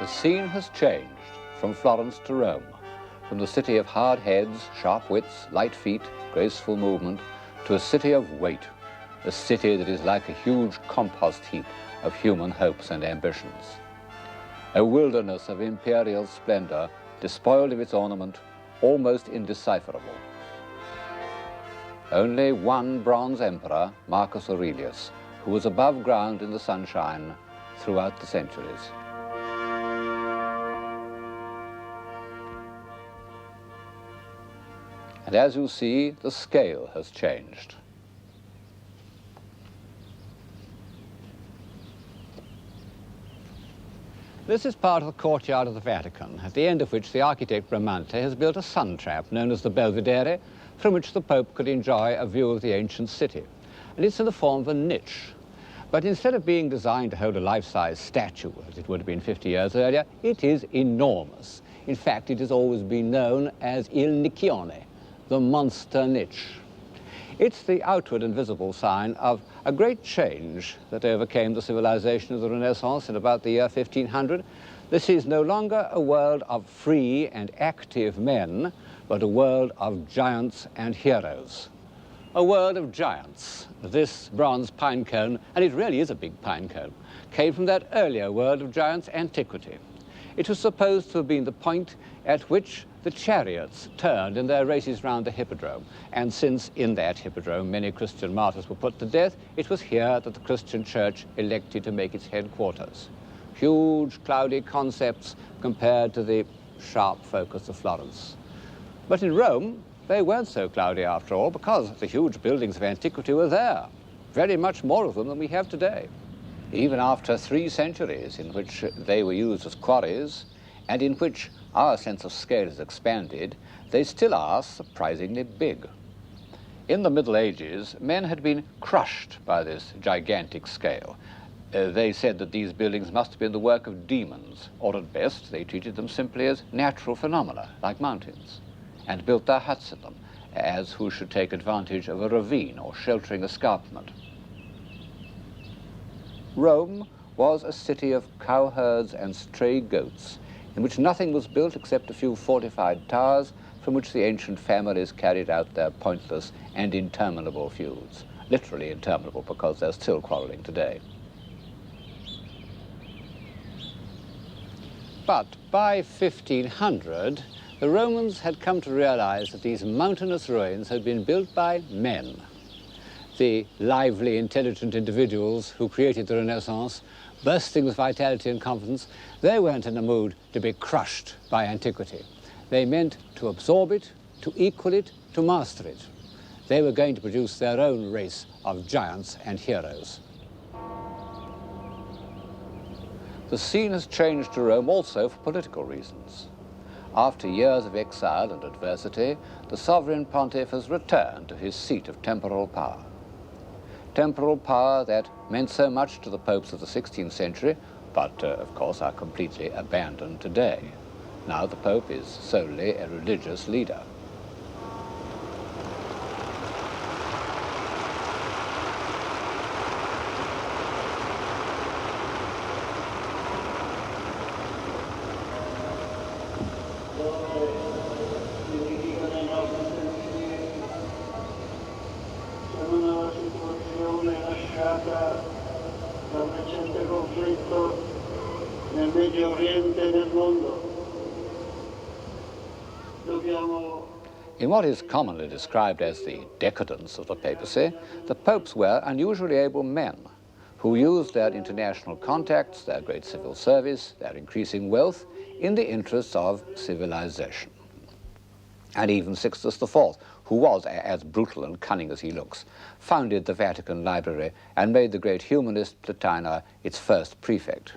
The scene has changed from Florence to Rome, from the city of hard heads, sharp wits, light feet, graceful movement, to a city of weight, a city that is like a huge compost heap of human hopes and ambitions. A wilderness of imperial splendor, despoiled of its ornament, almost indecipherable. Only one bronze emperor, Marcus Aurelius, who was above ground in the sunshine throughout the centuries. And as you see, the scale has changed. This is part of the courtyard of the Vatican, at the end of which the architect Bramante has built a sun trap known as the Belvedere, from which the Pope could enjoy a view of the ancient city. And it's in the form of a niche. But instead of being designed to hold a life-size statue, as it would have been 50 years earlier, it is enormous. In fact, it has always been known as Il Nicchione, the monster niche. It's the outward and visible sign of a great change that overcame the civilization of the Renaissance in about the year 1500. This is no longer a world of free and active men, but a world of giants and heroes. A world of giants. This bronze pine cone, and it really is a big pine cone, came from that earlier world of giants' antiquity. It was supposed to have been the point at which the chariots turned in their races round the hippodrome. And since in that hippodrome many Christian martyrs were put to death, it was here that the Christian church elected to make its headquarters. Huge, cloudy concepts compared to the sharp focus of Florence. But in Rome, they weren't so cloudy after all, because the huge buildings of antiquity were there. Very much more of them than we have today. Even after 3 centuries in which they were used as quarries, and in which our sense of scale has expanded, they still are surprisingly big. In the Middle Ages, men had been crushed by this gigantic scale. They said that these buildings must have been the work of demons, or at best they treated them simply as natural phenomena, like mountains, and built their huts in them, as who should take advantage of a ravine or sheltering escarpment. Rome was a city of cowherds and stray goats, in which nothing was built except a few fortified towers from which the ancient families carried out their pointless and interminable feuds. Literally interminable, because they're still quarreling today. But by 1500, the Romans had come to realize that these mountainous ruins had been built by men. The lively, intelligent individuals who created the Renaissance, bursting with vitality and confidence, they weren't in a mood to be crushed by antiquity. They meant to absorb it, to equal it, to master it. They were going to produce their own race of giants and heroes. The scene has changed to Rome also for political reasons. After years of exile and adversity, the sovereign pontiff has returned to his seat of temporal power. Temporal power that meant so much to the popes of the 16th century, but of course are completely abandoned today. Now the Pope is solely a religious leader. In what is commonly described as the decadence of the papacy, the popes were unusually able men who used their international contacts, their great civil service, their increasing wealth in the interests of civilization. And even Sixtus IV, who was as brutal and cunning as he looks, founded the Vatican Library and made the great humanist Plotina its first prefect.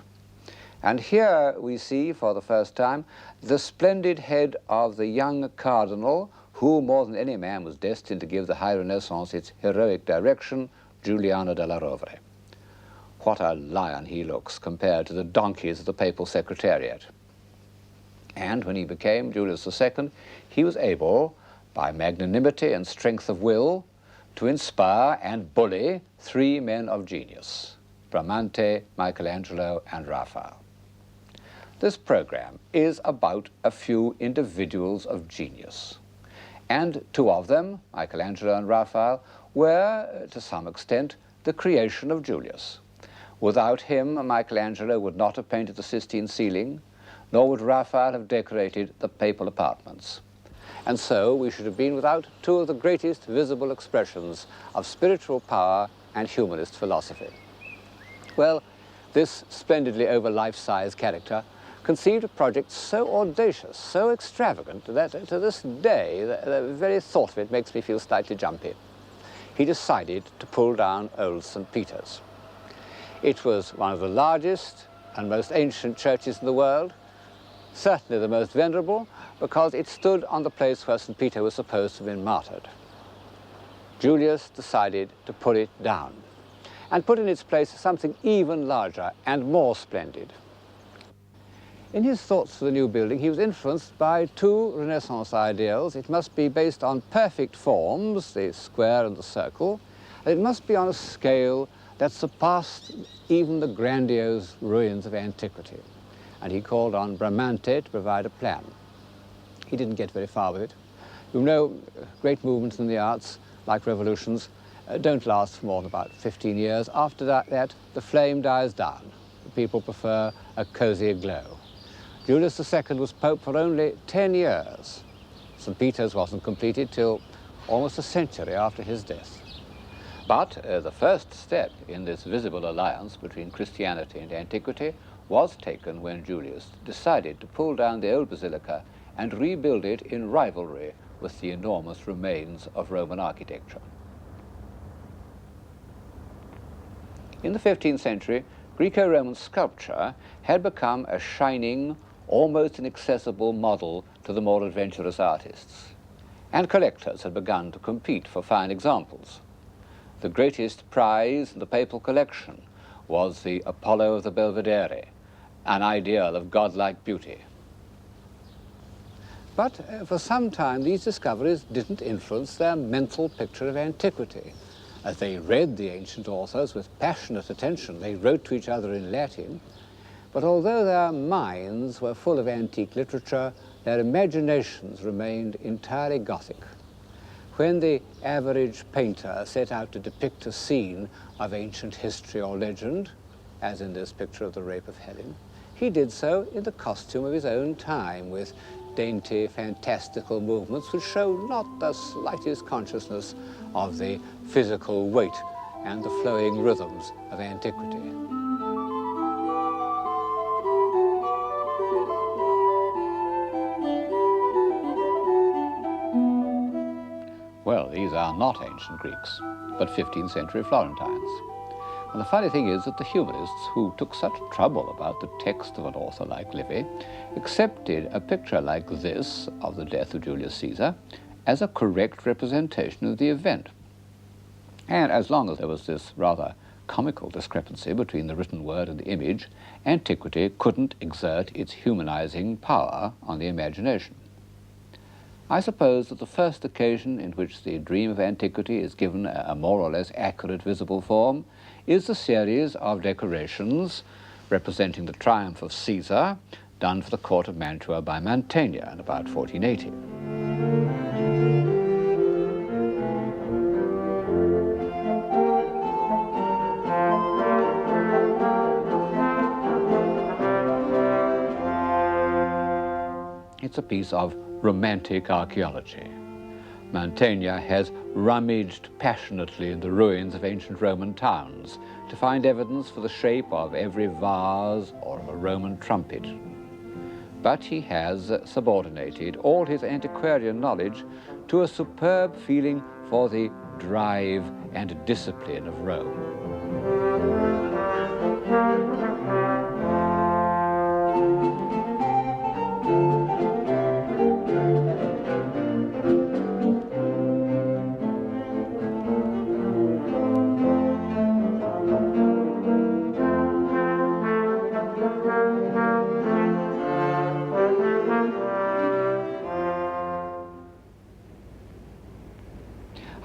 And here we see, for the first time, the splendid head of the young cardinal who, more than any man, was destined to give the high Renaissance its heroic direction, Giuliano della Rovere. What a lion he looks compared to the donkeys of the papal secretariat. And when he became Julius II, he was able, by magnanimity and strength of will, to inspire and bully 3 men of genius, Bramante, Michelangelo, and Raphael. This program is about a few individuals of genius. And two of them, Michelangelo and Raphael, were, to some extent, the creation of Julius. Without him, Michelangelo would not have painted the Sistine ceiling, nor would Raphael have decorated the papal apartments. And so we should have been without two of the greatest visible expressions of spiritual power and humanist philosophy. Well, this splendidly over life-size character conceived a project so audacious, so extravagant, that to this day the very thought of it makes me feel slightly jumpy. He decided to pull down old St. Peter's. It was one of the largest and most ancient churches in the world, certainly the most venerable, because it stood on the place where St. Peter was supposed to have been martyred. Julius decided to pull it down and put in its place something even larger and more splendid. In his thoughts for the new building, he was influenced by two Renaissance ideals. It must be based on perfect forms, the square and the circle, and it must be on a scale that surpassed even the grandiose ruins of antiquity. And he called on Bramante to provide a plan. He didn't get very far with it. You know, great movements in the arts, like revolutions, don't last for more than about 15 years. After that, the flame dies down. People prefer a cozy glow. Julius II was Pope for only 10 years. St. Peter's wasn't completed till almost a century after his death. But the first step in this visible alliance between Christianity and antiquity was taken when Julius decided to pull down the old basilica and rebuild it in rivalry with the enormous remains of Roman architecture. In the 15th century, Greco-Roman sculpture had become a shining, almost inaccessible model to the more adventurous artists, and collectors had begun to compete for fine examples. The greatest prize in the papal collection was the Apollo of the Belvedere, an ideal of godlike beauty. But for some time, these discoveries didn't influence their mental picture of antiquity. As they read the ancient authors with passionate attention, they wrote to each other in Latin, but although their minds were full of antique literature, their imaginations remained entirely Gothic. When the average painter set out to depict a scene of ancient history or legend, as in this picture of the Rape of Helen, he did so in the costume of his own time, with dainty, fantastical movements which show not the slightest consciousness of the physical weight and the flowing rhythms of antiquity. Well, these are not ancient Greeks, but 15th century Florentines. And the funny thing is that the humanists, who took such trouble about the text of an author like Livy, accepted a picture like this of the death of Julius Caesar as a correct representation of the event. And as long as there was this rather comical discrepancy between the written word and the image, antiquity couldn't exert its humanizing power on the imagination. I suppose that the first occasion in which the dream of antiquity is given a more or less accurate visible form is the series of decorations representing the triumph of Caesar, done for the court of Mantua by Mantegna in about 1480. It's a piece of romantic archaeology. Mantegna has rummaged passionately in the ruins of ancient Roman towns to find evidence for the shape of every vase or of a Roman trumpet. But he has subordinated all his antiquarian knowledge to a superb feeling for the drive and discipline of Rome.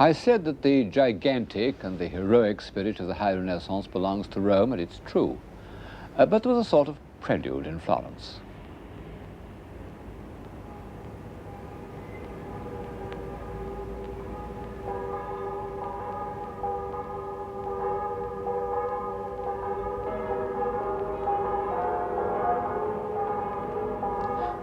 I said that the gigantic and the heroic spirit of the High Renaissance belongs to Rome, and it's true. But there was a sort of prelude in Florence.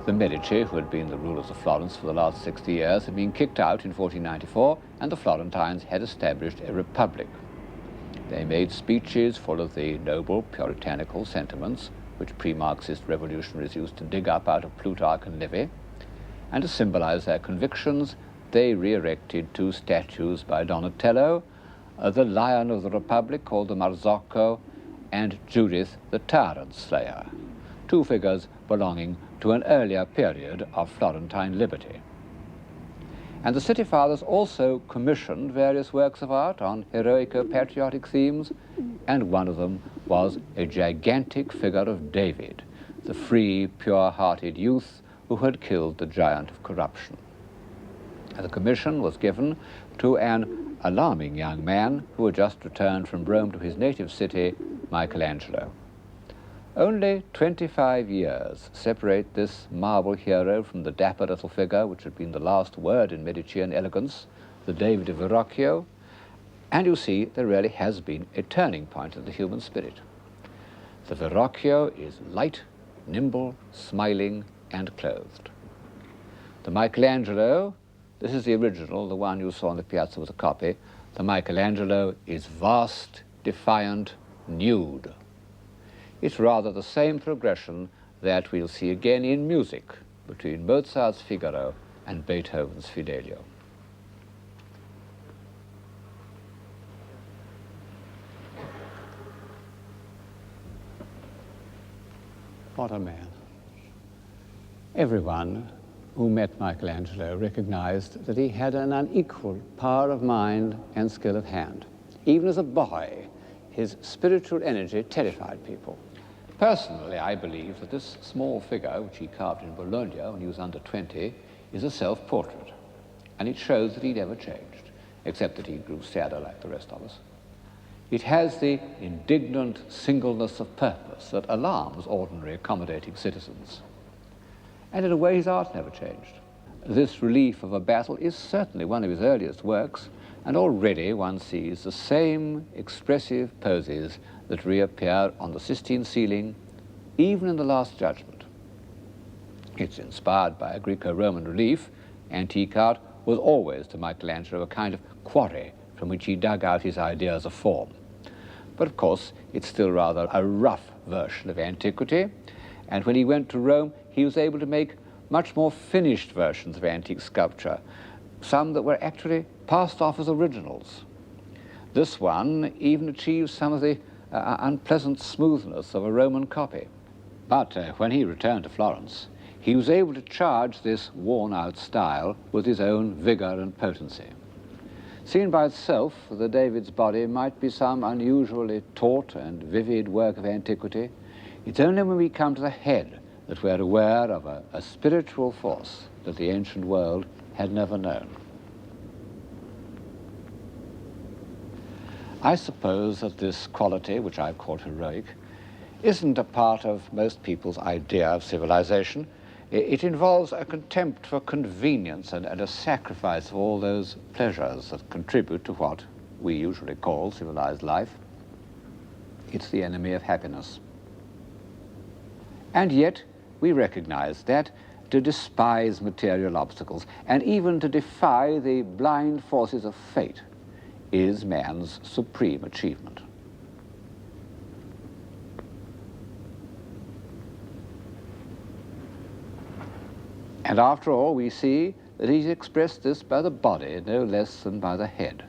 The Medici, who had been the rulers of Florence for the last 60 years, had been kicked out in 1494, and the Florentines had established a republic. They made speeches full of the noble puritanical sentiments which pre-Marxist revolutionaries used to dig up out of Plutarch and Livy, and to symbolize their convictions, they re-erected two statues by Donatello, the Lion of the Republic called the Marzocco, and Judith the Tyrant Slayer, two figures belonging to an earlier period of Florentine liberty. And the city fathers also commissioned various works of art on heroico-patriotic themes, and one of them was a gigantic figure of David, the free, pure-hearted youth who had killed the giant of corruption. And the commission was given to an alarming young man who had just returned from Rome to his native city, Michelangelo. Only 25 years separate this marble hero from the dapper little figure which had been the last word in Medician elegance, the David of Verrocchio, and you see there really has been a turning point in the human spirit. The Verrocchio is light, nimble, smiling, and clothed. The Michelangelo, this is the original, the one you saw on the piazza was a copy. The Michelangelo is vast, defiant, nude. It's rather the same progression that we'll see again in music between Mozart's Figaro and Beethoven's Fidelio. What a man. Everyone who met Michelangelo recognized that he had an unequaled power of mind and skill of hand. Even as a boy, his spiritual energy terrified people. Personally, I believe that this small figure, which he carved in Bologna when he was under 20, is a self-portrait. And it shows that he never changed, except that he grew sadder like the rest of us. It has the indignant singleness of purpose that alarms ordinary, accommodating citizens. And in a way, his art never changed. This relief of a battle is certainly one of his earliest works, and already one sees the same expressive poses that reappear on the Sistine ceiling, even in the Last Judgment. It's inspired by a Greco-Roman relief. Antique art was always to Michelangelo a kind of quarry from which he dug out his ideas of form. But of course, it's still rather a rough version of antiquity, and when he went to Rome, he was able to make much more finished versions of antique sculpture, some that were actually passed off as originals. This one even achieves some of the unpleasant smoothness of a Roman copy. But when he returned to Florence, he was able to charge this worn-out style with his own vigor and potency. Seen by itself, the David's body might be some unusually taut and vivid work of antiquity. It's only when we come to the head that we're aware of a spiritual force that the ancient world had never known. I suppose that this quality, which I've called heroic, isn't a part of most people's idea of civilization. It involves a contempt for convenience and a sacrifice of all those pleasures that contribute to what we usually call civilized life. It's the enemy of happiness. And yet, we recognize that to despise material obstacles and even to defy the blind forces of fate is man's supreme achievement. And after all, we see that he's expressed this by the body no less than by the head,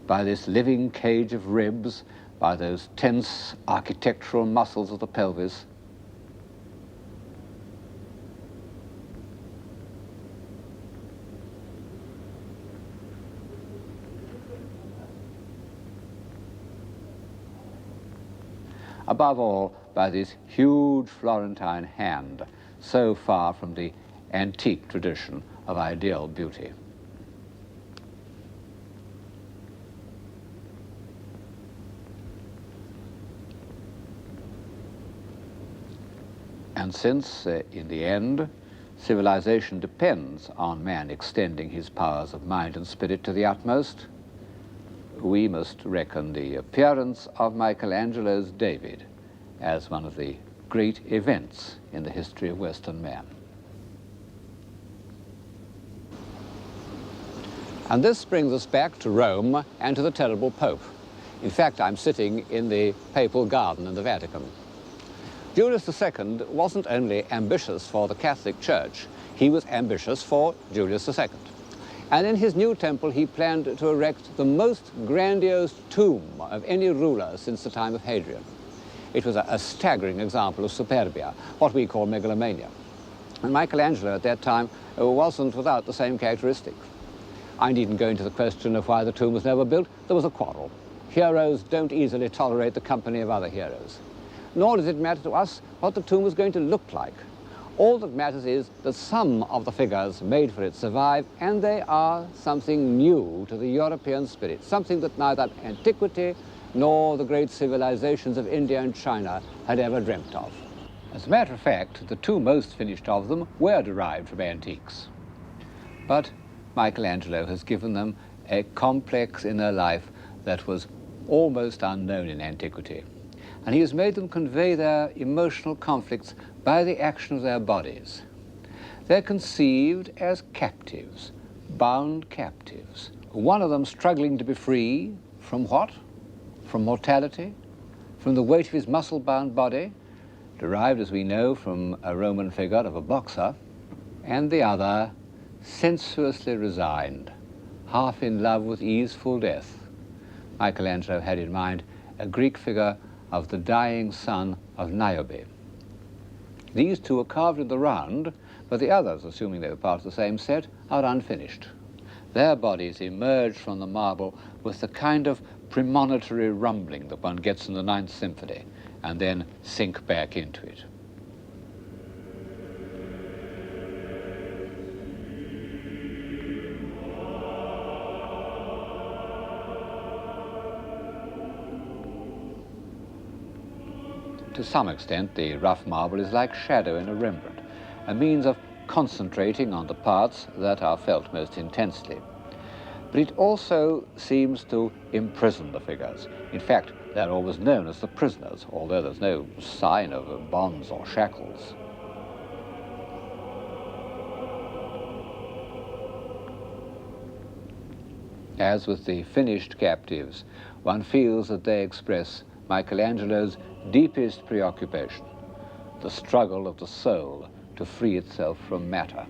by this living cage of ribs, by those tense architectural muscles of the pelvis. Above all, by this huge Florentine hand, so far from the antique tradition of ideal beauty. And since, in the end, civilization depends on man extending his powers of mind and spirit to the utmost, we must reckon the appearance of Michelangelo's David as one of the great events in the history of Western man. And this brings us back to Rome and to the terrible Pope. In fact, I'm sitting in the Papal Garden in the Vatican. Julius II wasn't only ambitious for the Catholic Church, he was ambitious for Julius II. And in his new temple, he planned to erect the most grandiose tomb of any ruler since the time of Hadrian. It was a staggering example of superbia, what we call megalomania. And Michelangelo at that time wasn't without the same characteristic. I needn't go into the question of why the tomb was never built. There was a quarrel. Heroes don't easily tolerate the company of other heroes. Nor does it matter to us what the tomb was going to look like. All that matters is that some of the figures made for it survive, and they are something new to the European spirit, something that neither antiquity nor the great civilizations of India and China had ever dreamt of. As a matter of fact, the two most finished of them were derived from antiques. But Michelangelo has given them a complex inner life that was almost unknown in antiquity. And he has made them convey their emotional conflicts by the action of their bodies. They're conceived as captives, bound captives. One of them struggling to be free from what? From mortality, from the weight of his muscle-bound body, derived, as we know, from a Roman figure of a boxer, and the other sensuously resigned, half in love with easeful death. Michelangelo had in mind a Greek figure of the dying son of Niobe. These two are carved in the round, but the others, assuming they were part of the same set, are unfinished. Their bodies emerge from the marble with the kind of premonitory rumbling that one gets in the Ninth Symphony, and then sink back into it. To some extent, the rough marble is like shadow in a Rembrandt, a means of concentrating on the parts that are felt most intensely. But it also seems to imprison the figures. In fact, they're always known as the prisoners, although there's no sign of bonds or shackles. As with the finished captives, one feels that they express Michelangelo's deepest preoccupation, the struggle of the soul to free itself from matter.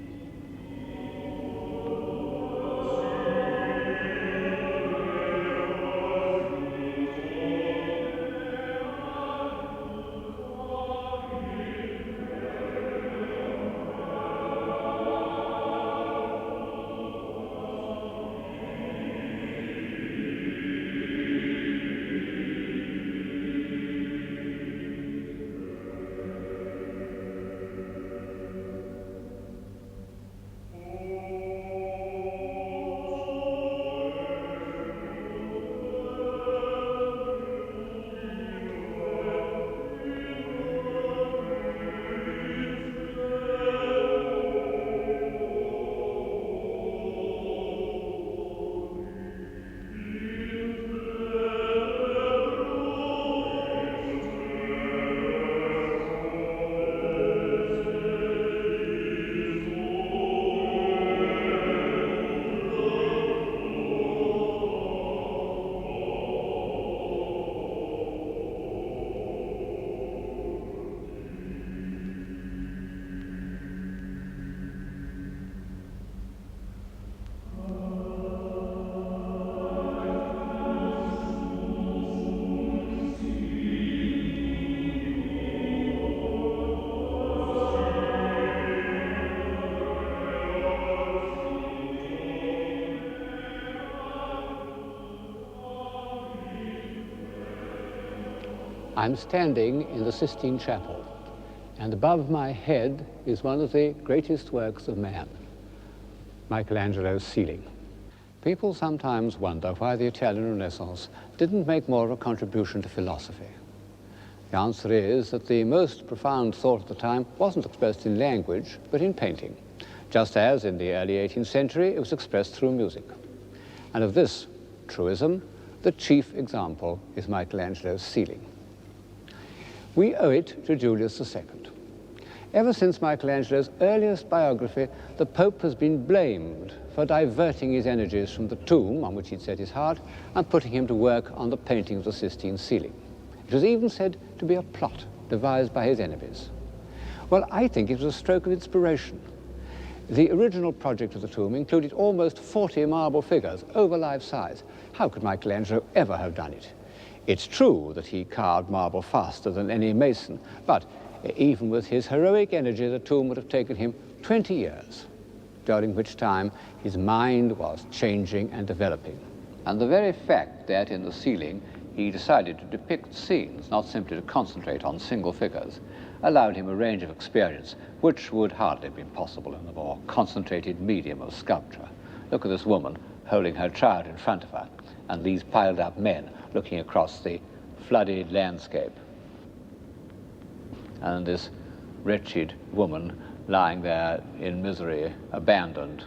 I'm standing in the Sistine Chapel, and above my head is one of the greatest works of man, Michelangelo's ceiling. People sometimes wonder why the Italian Renaissance didn't make more of a contribution to philosophy. The answer is that the most profound thought at the time wasn't expressed in language, but in painting, just as in the early 18th century it was expressed through music. And of this truism, the chief example is Michelangelo's ceiling. We owe it to Julius II. Ever since Michelangelo's earliest biography, the Pope has been blamed for diverting his energies from the tomb on which he'd set his heart and putting him to work on the painting of the Sistine ceiling. It was even said to be a plot devised by his enemies. Well, I think it was a stroke of inspiration. The original project of the tomb included almost 40 marble figures, over life size. How could Michelangelo ever have done it? It's true that he carved marble faster than any mason, but even with his heroic energy, the tomb would have taken him 20 years, during which time his mind was changing and developing. And the very fact that in the ceiling he decided to depict scenes, not simply to concentrate on single figures, allowed him a range of experience which would hardly have been possible in the more concentrated medium of sculpture. Look at this woman holding her child in front of her, and these piled up men looking across the flooded landscape. And this wretched woman lying there in misery, abandoned.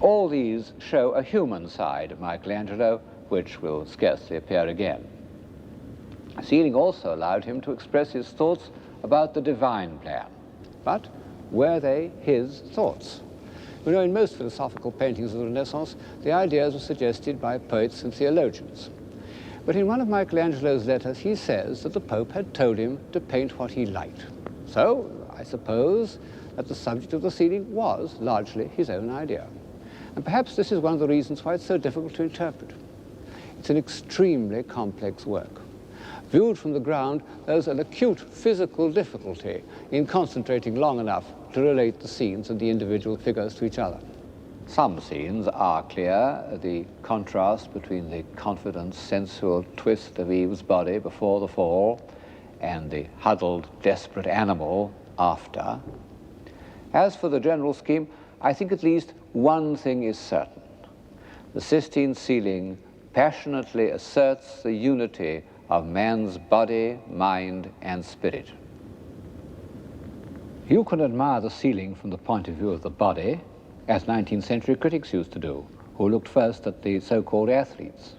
All these show a human side of Michelangelo, which will scarcely appear again. The ceiling also allowed him to express his thoughts about the divine plan. But were they his thoughts? You know, in most philosophical paintings of the Renaissance, the ideas were suggested by poets and theologians. But in one of Michelangelo's letters, he says that the Pope had told him to paint what he liked. So I suppose that the subject of the ceiling was largely his own idea. And perhaps this is one of the reasons why it's so difficult to interpret. It's an extremely complex work. Viewed from the ground, there's an acute physical difficulty in concentrating long enough to relate the scenes and the individual figures to each other. Some scenes are clear, the contrast between the confident, sensual twist of Eve's body before the fall and the huddled, desperate animal after. As for the general scheme, I think at least one thing is certain. The Sistine ceiling passionately asserts the unity of man's body, mind, and spirit. You can admire the ceiling from the point of view of the body, as 19th century critics used to do, who looked first at the so-called athletes,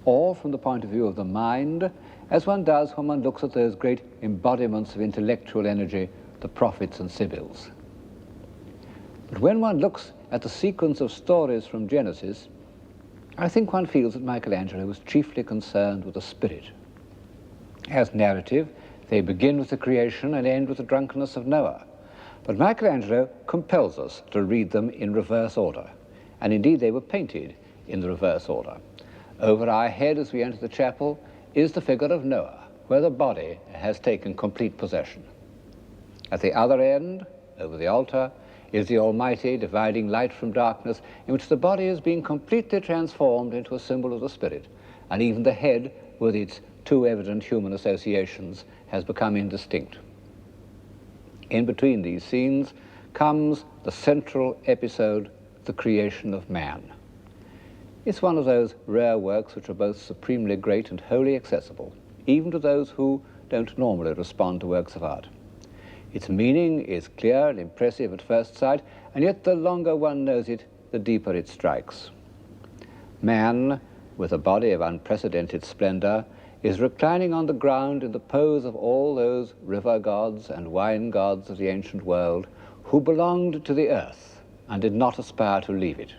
or from the point of view of the mind, as one does when one looks at those great embodiments of intellectual energy, the prophets and sibyls. But when one looks at the sequence of stories from Genesis, I think one feels that Michelangelo was chiefly concerned with the spirit. As narrative, they begin with the creation and end with the drunkenness of Noah. But Michelangelo compels us to read them in reverse order, and indeed they were painted in the reverse order. Over our head as we enter the chapel is the figure of Noah, where the body has taken complete possession. At the other end, over the altar, is the Almighty dividing light from darkness, in which the body is being completely transformed into a symbol of the spirit, and even the head, with its too evident human associations, has become indistinct. In between these scenes comes the central episode, the creation of man. It's one of those rare works which are both supremely great and wholly accessible, even to those who don't normally respond to works of art. Its meaning is clear and impressive at first sight, and yet the longer one knows it, the deeper it strikes. Man, with a body of unprecedented splendor, is reclining on the ground in the pose of all those river gods and wine gods of the ancient world who belonged to the earth and did not aspire to leave it.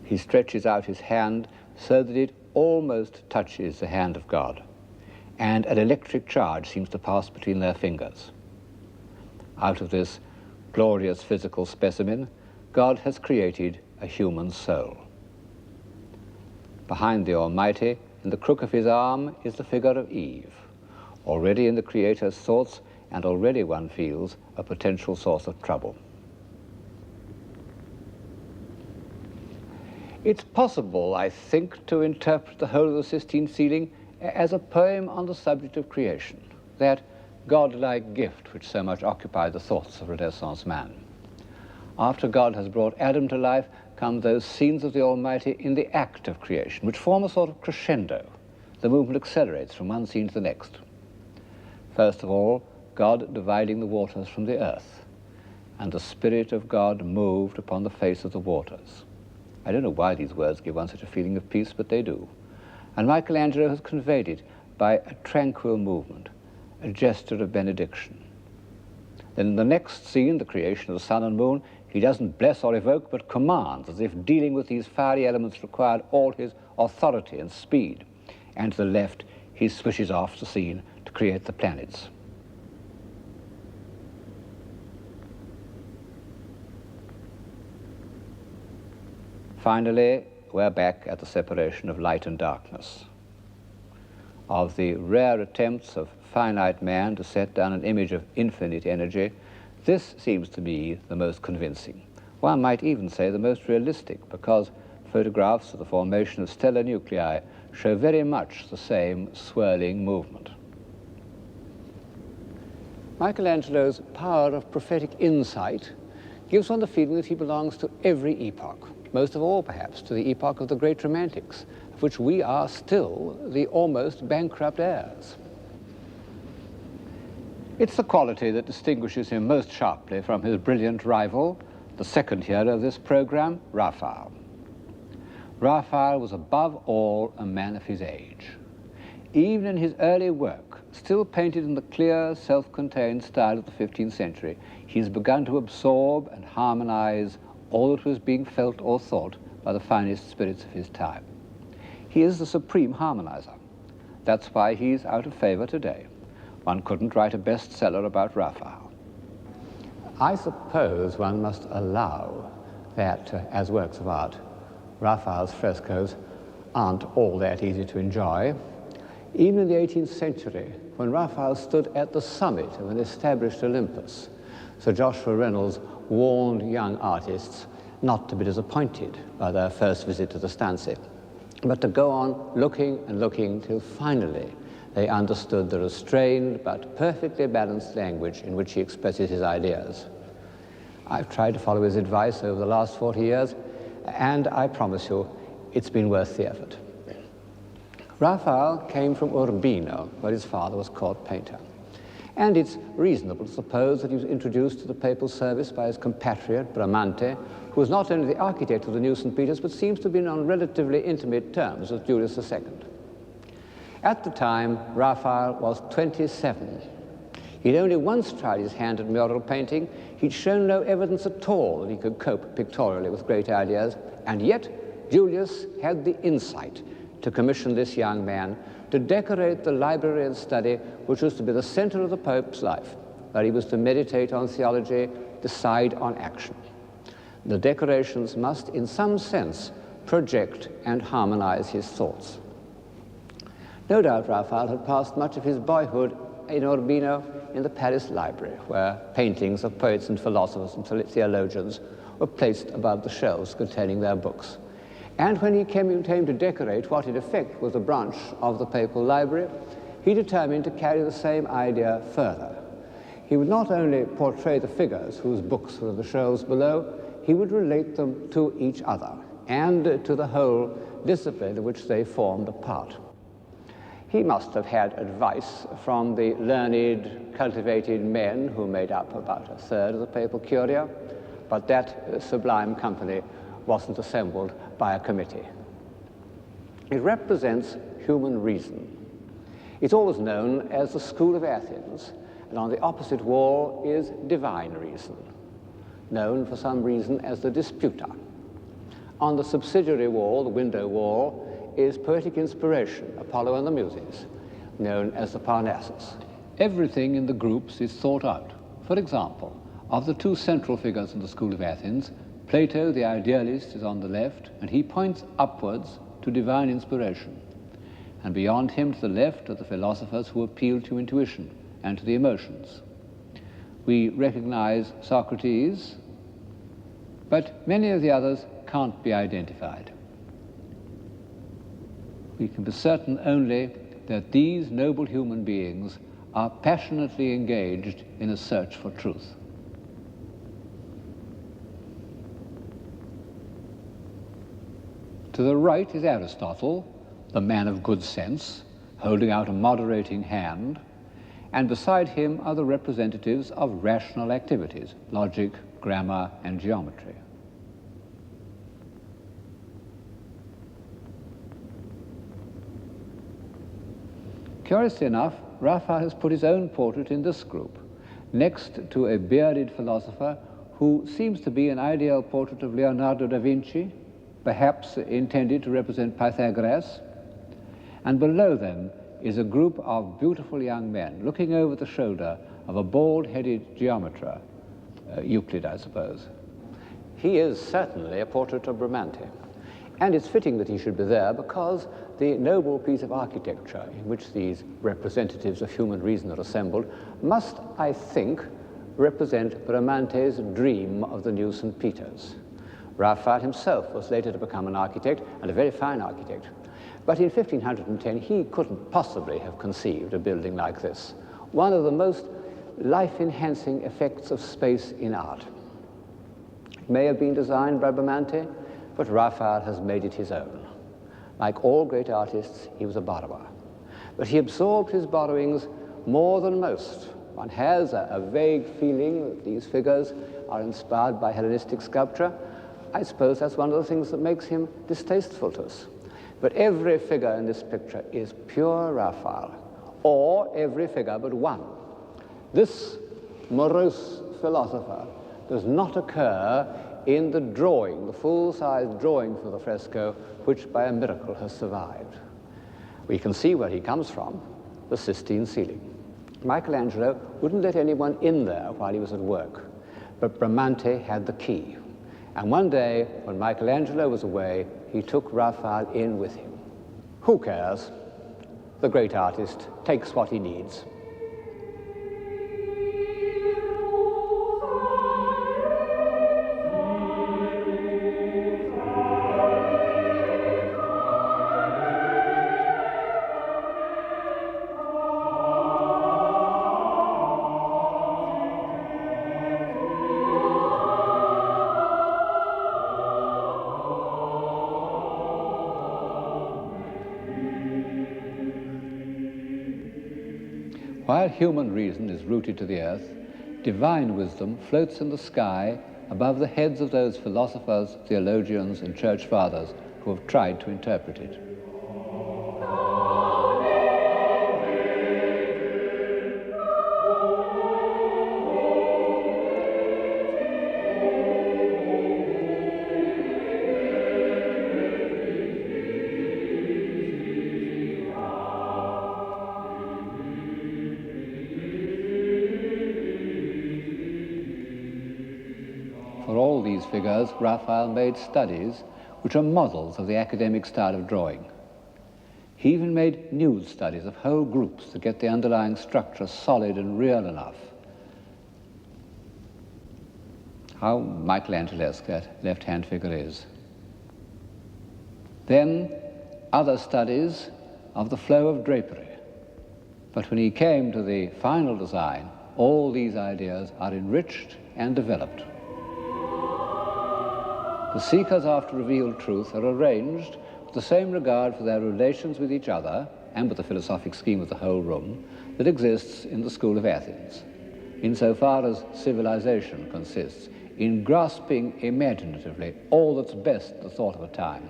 He stretches out his hand so that it almost touches the hand of God, and an electric charge seems to pass between their fingers. Out of this glorious physical specimen, God has created a human soul. Behind the Almighty, in the crook of his arm, is the figure of Eve, already in the Creator's thoughts, and already one feels a potential source of trouble. It's possible, I think, to interpret the whole of the Sistine ceiling as a poem on the subject of creation, that godlike gift which so much occupied the thoughts of Renaissance man. After God has brought Adam to life, come those scenes of the Almighty in the act of creation, which form a sort of crescendo. The movement accelerates from one scene to the next. First of all, God dividing the waters from the earth, and the Spirit of God moved upon the face of the waters. I don't know why these words give one such a feeling of peace, but they do. And Michelangelo has conveyed it by a tranquil movement, a gesture of benediction. Then in the next scene, the creation of the sun and moon, he doesn't bless or evoke, but commands, as if dealing with these fiery elements required all his authority and speed. And to the left, he switches off the scene to create the planets. Finally, we're back at the separation of light and darkness, of the rare attempts of finite man to set down an image of infinite energy. This seems to be the most convincing. One might even say the most realistic, because photographs of the formation of stellar nuclei show very much the same swirling movement. Michelangelo's power of prophetic insight gives one the feeling that he belongs to every epoch, most of all, perhaps, to the epoch of the great Romantics, of which we are still the almost bankrupt heirs. It's the quality that distinguishes him most sharply from his brilliant rival, the second hero of this program, Raphael. Raphael was above all a man of his age. Even in his early work, still painted in the clear, self-contained style of the 15th century, he has begun to absorb and harmonize all that was being felt or thought by the finest spirits of his time. He is the supreme harmonizer. That's why he's out of favor today. One couldn't write a bestseller about Raphael. I suppose one must allow that, as works of art, Raphael's frescoes aren't all that easy to enjoy. Even in the 18th century, when Raphael stood at the summit of an established Olympus, Sir Joshua Reynolds warned young artists not to be disappointed by their first visit to the stanze, but to go on looking and looking till finally they understood the restrained but perfectly balanced language in which he expresses his ideas. I've tried to follow his advice over the last 40 years, and I promise you, it's been worth the effort. Raphael came from Urbino, where his father was court painter. And it's reasonable to suppose that he was introduced to the papal service by his compatriot, Bramante, who was not only the architect of the new St. Peter's, but seems to have been on relatively intimate terms with Julius II. At the time, Raphael was 27. He'd only once tried his hand at mural painting. He'd shown no evidence at all that he could cope pictorially with great ideas, and yet Julius had the insight to commission this young man to decorate the library and study which was to be the center of the Pope's life, where he was to meditate on theology, decide on action. The decorations must, in some sense, project and harmonize his thoughts. No doubt Raphael had passed much of his boyhood in Urbino in the Paris Library, where paintings of poets and philosophers and theologians were placed above the shelves containing their books. And when he came to decorate what in effect was a branch of the papal library, he determined to carry the same idea further. He would not only portray the figures whose books were on the shelves below, he would relate them to each other and to the whole discipline of which they formed a part. He must have had advice from the learned, cultivated men who made up about a third of the papal curia, but that sublime company wasn't assembled by a committee. It represents human reason. It's always known as the School of Athens, and on the opposite wall is divine reason, known for some reason as the Disputa. On the subsidiary wall, the window wall, is poetic inspiration, Apollo and the Muses, known as the Parnassus. Everything in the groups is thought out. For example, of the two central figures in the School of Athens, Plato, the idealist, is on the left, and he points upwards to divine inspiration. And beyond him, to the left, are the philosophers who appeal to intuition and to the emotions. We recognize Socrates, but many of the others can't be identified. We can be certain only that these noble human beings are passionately engaged in a search for truth. To the right is Aristotle, the man of good sense, holding out a moderating hand, and beside him are the representatives of rational activities, logic, grammar, and geometry. Curiously enough, Raphael has put his own portrait in this group, next to a bearded philosopher who seems to be an ideal portrait of Leonardo da Vinci, perhaps intended to represent Pythagoras. And below them is a group of beautiful young men looking over the shoulder of a bald-headed geometer, Euclid, I suppose. He is certainly a portrait of Bramante, and it's fitting that he should be there because the noble piece of architecture in which these representatives of human reason are assembled must, I think, represent Bramante's dream of the new St. Peter's. Raphael himself was later to become an architect, and a very fine architect. But in 1510, he couldn't possibly have conceived a building like this, one of the most life-enhancing effects of space in art. It may have been designed by Bramante, but Raphael has made it his own. Like all great artists, he was a borrower. But he absorbed his borrowings more than most. One has a vague feeling that these figures are inspired by Hellenistic sculpture. I suppose that's one of the things that makes him distasteful to us. But every figure in this picture is pure Raphael, or every figure but one. This morose philosopher does not occur in the drawing, the full-size drawing for the fresco, which by a miracle has survived. We can see where he comes from, the Sistine ceiling. Michelangelo wouldn't let anyone in there while he was at work, but Bramante had the key. And one day, when Michelangelo was away, he took Raphael in with him. Who cares? The great artist takes what he needs. While human reason is rooted to the earth, divine wisdom floats in the sky above the heads of those philosophers, theologians, and church fathers who have tried to interpret it. For all these figures, Raphael made studies which are models of the academic style of drawing. He even made nude studies of whole groups to get the underlying structure solid and real enough. How Michelangelesque that left-hand figure is. Then other studies of the flow of drapery. But when he came to the final design, all these ideas are enriched and developed. The seekers after revealed truth are arranged with the same regard for their relations with each other and with the philosophic scheme of the whole room that exists in the school of Athens, insofar as civilization consists in grasping imaginatively all that's best the thought of a time.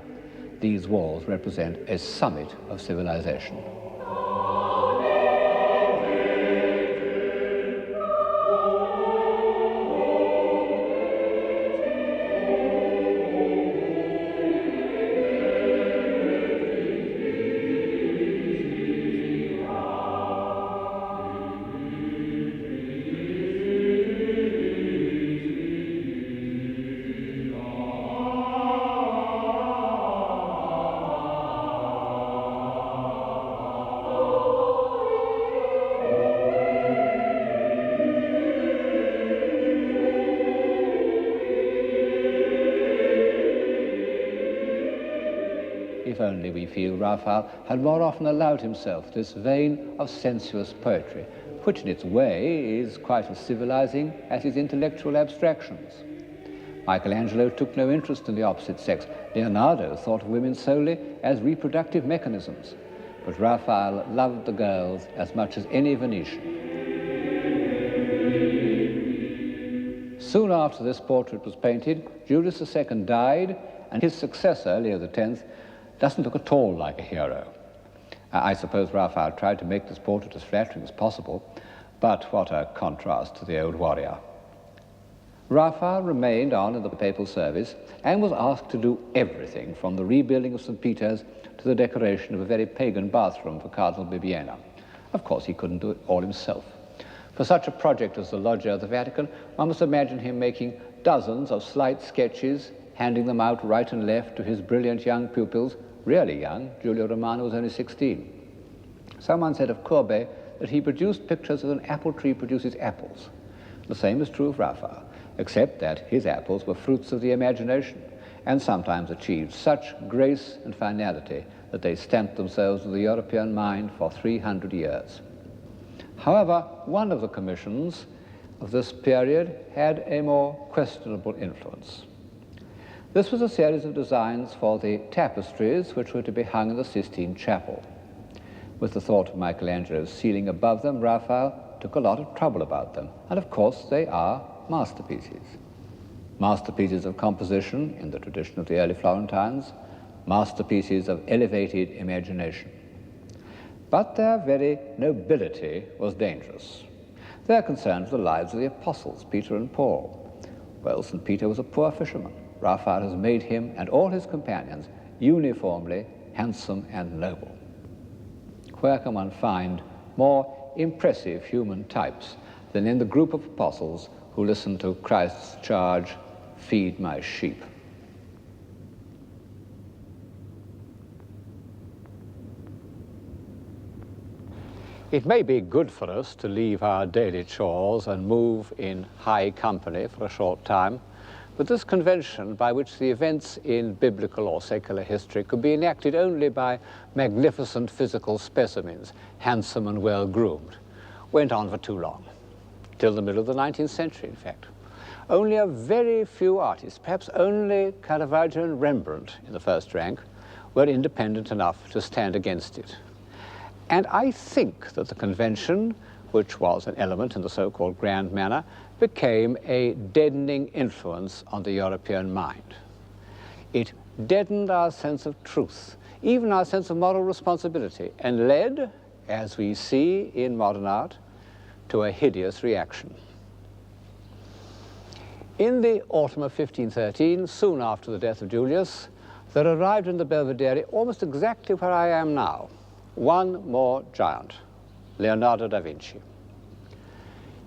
These walls represent a summit of civilization. If only we feel Raphael had more often allowed himself this vein of sensuous poetry, which in its way is quite as civilizing as his intellectual abstractions. Michelangelo took no interest in the opposite sex. Leonardo thought of women solely as reproductive mechanisms, but Raphael loved the girls as much as any Venetian. Soon after this portrait was painted, Julius II died, and his successor, Leo X, doesn't look at all like a hero. I suppose Raphael tried to make this portrait as flattering as possible, but what a contrast to the old warrior. Raphael remained on in the papal service and was asked to do everything from the rebuilding of St. Peter's to the decoration of a very pagan bathroom for Cardinal Bibbiena. Of course, he couldn't do it all himself. For such a project as the Loggia of the Vatican, one must imagine him making dozens of slight sketches, handing them out right and left to his brilliant young pupils, really young. Giulio Romano was only 16. Someone said of Courbet that he produced pictures as an apple tree produces apples. The same is true of Raphael, except that his apples were fruits of the imagination and sometimes achieved such grace and finality that they stamped themselves with the European mind for 300 years. However, one of the commissions of this period had a more questionable influence. This was a series of designs for the tapestries which were to be hung in the Sistine chapel. With the thought of Michelangelo's ceiling above them, Raphael took a lot of trouble about them, and of course they are masterpieces. Masterpieces of composition in the tradition of the early Florentines, masterpieces of elevated imagination. But their very nobility was dangerous. They are concerned with the lives of the apostles, Peter and Paul. Well, St. Peter was a poor fisherman. Raphael has made him and all his companions uniformly handsome and noble. Where can one find more impressive human types than in the group of apostles who listened to Christ's charge, "Feed my sheep"? It may be good for us to leave our daily chores and move in high company for a short time, but this convention by which the events in biblical or secular history could be enacted only by magnificent physical specimens, handsome and well-groomed, went on for too long, till the middle of the 19th century, in fact. Only a very few artists, perhaps only Caravaggio and Rembrandt in the first rank, were independent enough to stand against it. And I think that the convention, which was an element in the so-called grand manner, became a deadening influence on the European mind. It deadened our sense of truth, even our sense of moral responsibility, and led, as we see in modern art, to a hideous reaction. In the autumn of 1513, soon after the death of Julius, there arrived in the Belvedere, almost exactly where I am now, one more giant, Leonardo da Vinci.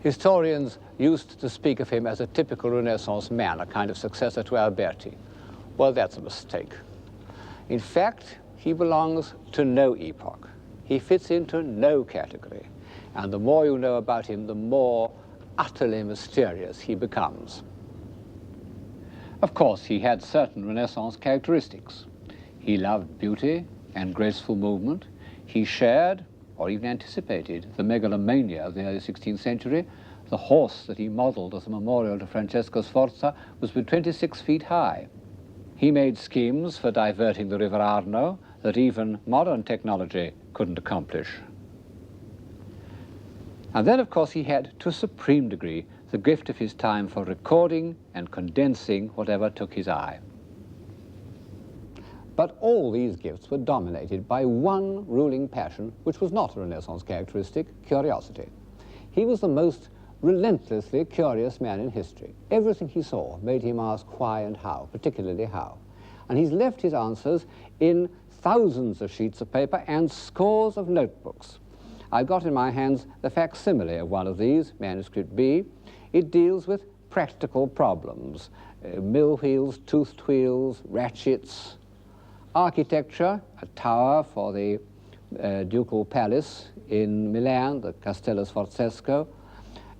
Historians used to speak of him as a typical Renaissance man, a kind of successor to Alberti. Well, that's a mistake. In fact, he belongs to no epoch. He fits into no category. And the more you know about him, the more utterly mysterious he becomes. Of course, he had certain Renaissance characteristics. He loved beauty and graceful movement. He shared, or even anticipated, the megalomania of the early 16th century. The horse that he modeled as a memorial to Francesco Sforza was 26 feet high. He made schemes for diverting the River Arno that even modern technology couldn't accomplish. And then, of course, he had, to a supreme degree, the gift of his time for recording and condensing whatever took his eye. But all these gifts were dominated by one ruling passion, which was not a Renaissance characteristic: curiosity. He was the most relentlessly curious man in history. Everything he saw made him ask why and how, particularly how. And he's left his answers in thousands of sheets of paper and scores of notebooks. I've got in my hands the facsimile of one of these, manuscript B. It deals with practical problems, mill wheels, toothed wheels, ratchets. Architecture, a tower for the ducal palace in Milan, the Castello Sforzesco.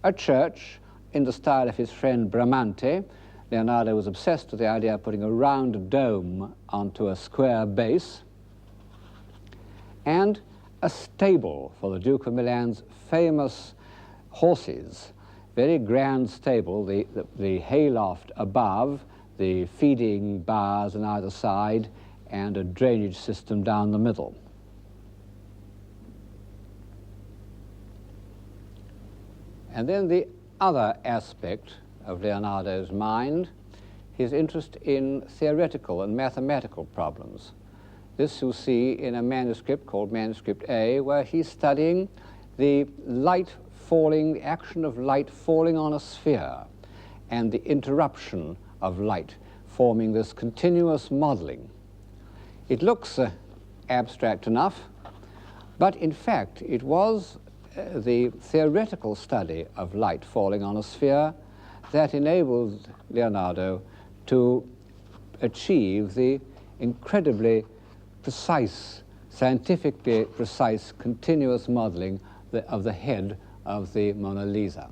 A church in the style of his friend Bramante. Leonardo was obsessed with the idea of putting a round dome onto a square base. And a stable for the Duke of Milan's famous horses. Very grand stable, the hayloft above, the feeding bars on either side, and a drainage system down the middle. And then the other aspect of Leonardo's mind, his interest in theoretical and mathematical problems. This you see in a manuscript called Manuscript A, where he's studying the light falling, the action of light falling on a sphere, and the interruption of light, forming this continuous modeling. It looks abstract enough, but in fact it was the theoretical study of light falling on a sphere that enabled Leonardo to achieve the incredibly precise, scientifically precise, continuous modeling of the head of the Mona Lisa.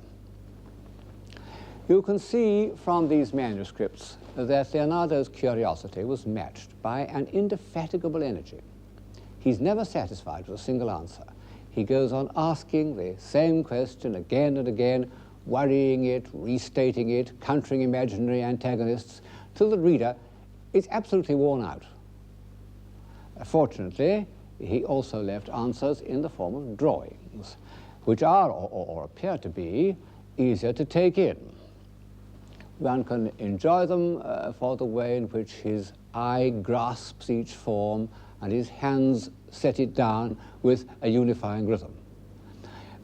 You can see from these manuscripts that Leonardo's curiosity was matched by an indefatigable energy. He's never satisfied with a single answer. He goes on asking the same question again and again, worrying it, restating it, countering imaginary antagonists, till the reader is absolutely worn out. Fortunately, he also left answers in the form of drawings, which are, or appear to be, easier to take in. One can enjoy them for the way in which his eye grasps each form and his hands set it down with a unifying rhythm.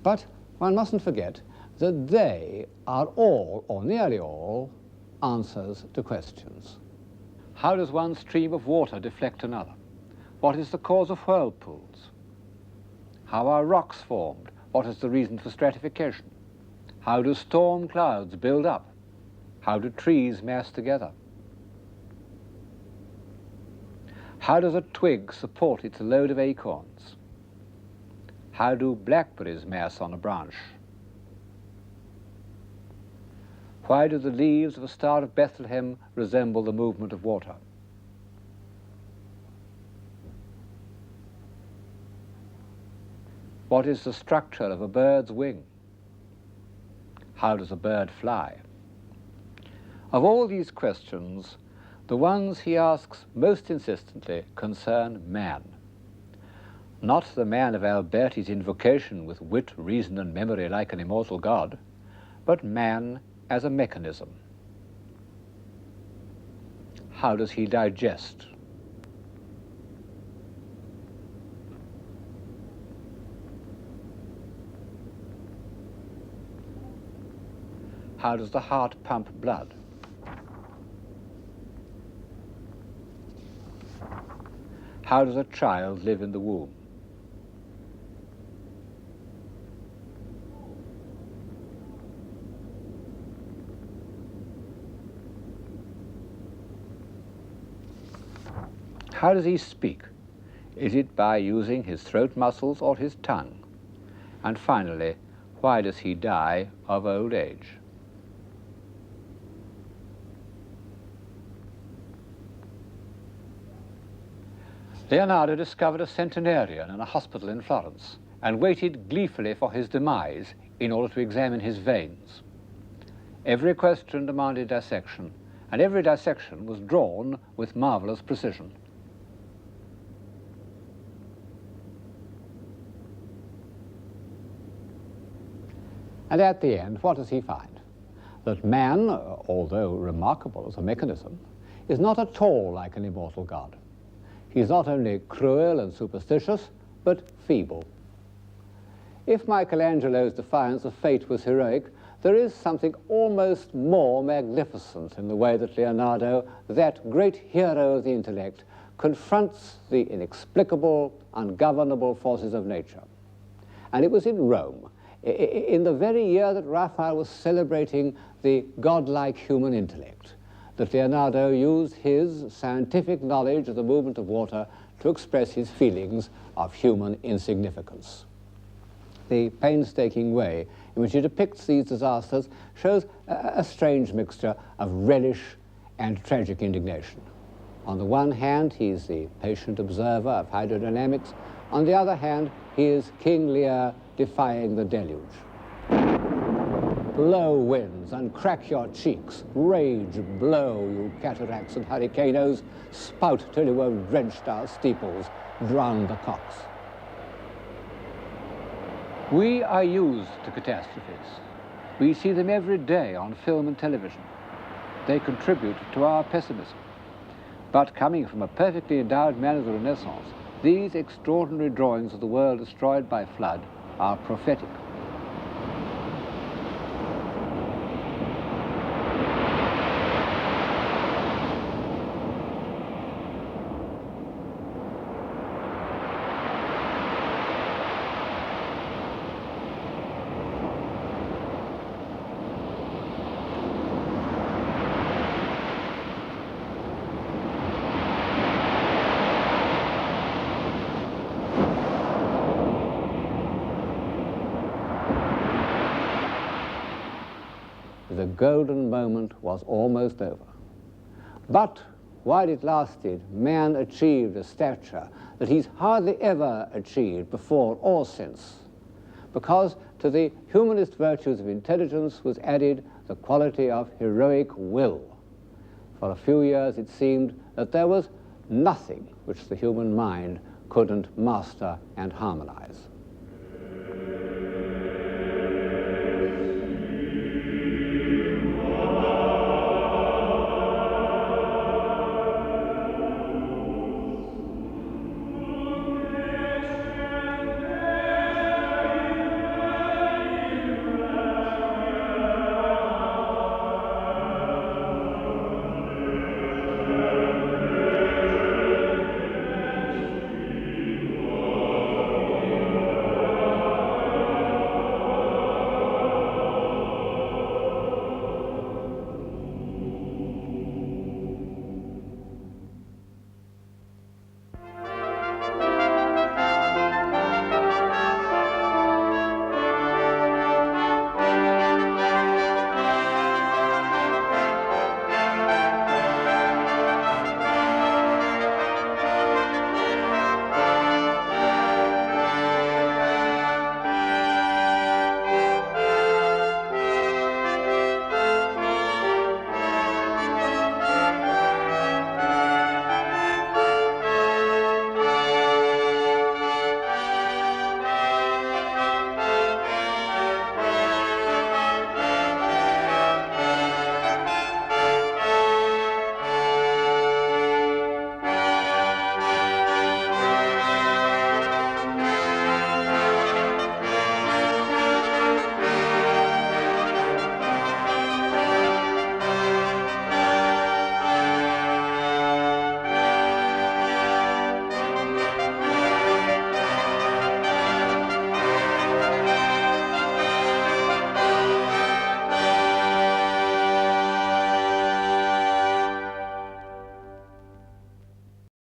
But one mustn't forget that they are all, or nearly all, answers to questions. How does one stream of water deflect another? What is the cause of whirlpools? How are rocks formed? What is the reason for stratification? How do storm clouds build up? How do trees mass together? How does a twig support its load of acorns? How do blackberries mass on a branch? Why do the leaves of a Star of Bethlehem resemble the movement of water? What is the structure of a bird's wing? How does a bird fly? Of all these questions, the ones he asks most insistently concern man. Not the man of Alberti's invocation with wit, reason, and memory like an immortal god, but man as a mechanism. How does he digest? How does the heart pump blood? How does a child live in the womb? How does he speak? Is it by using his throat muscles or his tongue? And finally, why does he die of old age? Leonardo discovered a centenarian in a hospital in Florence and waited gleefully for his demise in order to examine his veins. Every question demanded dissection, and every dissection was drawn with marvelous precision. And at the end, what does he find? That man, although remarkable as a mechanism, is not at all like an immortal god. He's not only cruel and superstitious, but feeble. If Michelangelo's defiance of fate was heroic, there is something almost more magnificent in the way that Leonardo, that great hero of the intellect, confronts the inexplicable, ungovernable forces of nature. And it was in Rome, in the very year that Raphael was celebrating the godlike human intellect, that Leonardo used his scientific knowledge of the movement of water to express his feelings of human insignificance. The painstaking way in which he depicts these disasters shows a strange mixture of relish and tragic indignation. On the one hand, he is the patient observer of hydrodynamics. On the other hand, he is King Lear defying the deluge. Blow winds and crack your cheeks, rage blow, you cataracts and hurricanos, spout till you have drenched our steeples, drown the cocks. We are used to catastrophes. We see them every day on film and television. They contribute to our pessimism. But coming from a perfectly endowed man of the Renaissance, these extraordinary drawings of the world destroyed by flood are prophetic. The golden moment was almost over. But while it lasted, man achieved a stature that he's hardly ever achieved before or since, because to the humanist virtues of intelligence was added the quality of heroic will. For a few years it seemed that there was nothing which the human mind couldn't master and harmonize.